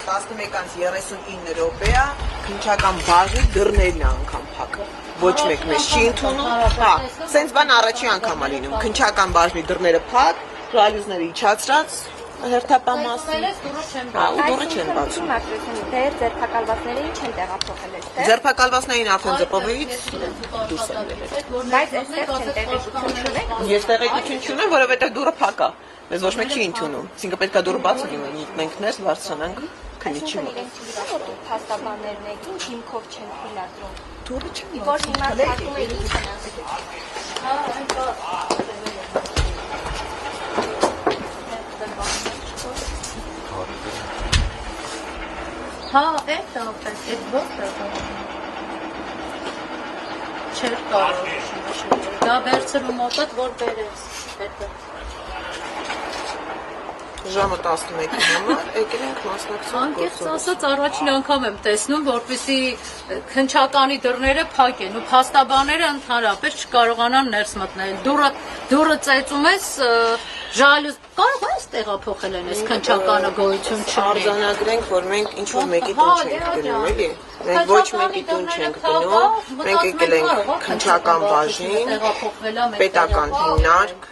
11:39 րոպե է, քննչական բաժնի դռներն է անգամ փակ։ Ոչ մեկ մեզ չի ընդունում։ Հա, սենց բան առաջի անգամ է լինում։ Քննչական բաժնի դռները փակ, ռալյուզները իջացրած, հերթապահ մասին։ Հա, ու դուռը չեն բացում։ Դեր ձերբակալվածներին չեն տեղափոխել այստեղ։ Ձերբակալվածներին արդեն ԶՊՎ-ից դուրս են բերել։ Բայց այստեղ չեն տեղեկություն չունեք։ Ես տեղեկություն չունեմ, որովհետև դուռը փակ է։ Մեզ ոչ մեկ չի ընդունում։ Այսինքն պետք է դուռը բաց լինի, մենք ներս բարձրանանք քննիչի մոտ։ Փաստաբաններն եք, ինչ հիմքով չեն թույլատրում։ Դուռը չեն Որ հիմա ասում եք ինչ են Հա, это опять, вот это։ Չէր կարող։ Դա վերցրու մոտդ, որ բերես։ Հետո։ Ժամը 11-ի համար եկել ենք մասնակցել Անկեղծ ասած առաջին անգամ եմ տեսնում, որպեսզի քննչականի դռները փակ են ու փաստաբանները ընդհանրապես չկարողանան ներս մտնել։ Դուռը ծեծում ես, ժալյուզ կարող ես տեղափոխել են այս քննչականը գոյություն չունի։ Արձանագրենք, որ մենք ինչ որ մեկի տուն չենք գնում, էլի։ Մենք ոչ մեկի տուն չենք գնում, մենք եկել ենք քննչական բաժին, պետական հիմնարկ,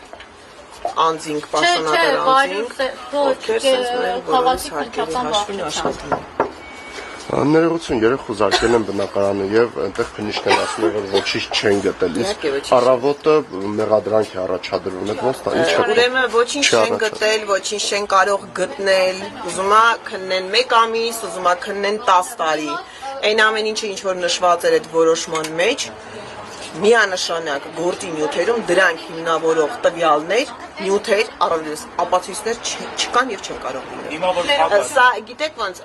անձինք, պաշտոնատար անձինք, ովքեր սենց մեր բոլորիս հարկերի հաշվին աշխատում են։ Ներողություն, երեխու զարկել են բնակարանը եւ այնտեղ քննիչներն ասում են, որ ոչինչ չեն գտել։ Իսկ առավոտը մեղադրանք է առաջադրվում, այդ ոնց է, ինչ է։ Ուրեմն ոչինչ չեն գտել, ոչինչ չեն կարող գտնել, ուզում է քննեն 1 ամիս, ուզում է քննեն 10 տարի։ Այն ամեն ինչը ինչ որ նշված էր այդ որոշման մեջ, միանշանակ գործի նյութերում դրանք հիմնավորող տվյալներ, նյութեր, առավելապես ապացույցներ չկան եւ չեն կարող լինել։ Սա գիտեք ոնց,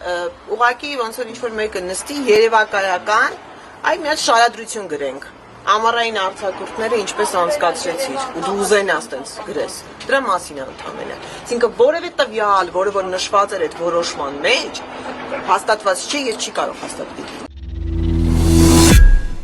ուղղակի ոնց որ ինչ որ մեկը նստի երևակայական, այ մի հատ շարադրություն գրենք։ Ամառային արձակուրդները ինչպես անցկացրեցիր ու դու ուզենաս տենց գրես։ Դրա մասին է ընդամենը։ Այսինքն որևէ տվյալ, որը որ նշված էր այդ որոշման մեջ, հաստատված չէ եւ չի կարող հաստատվել։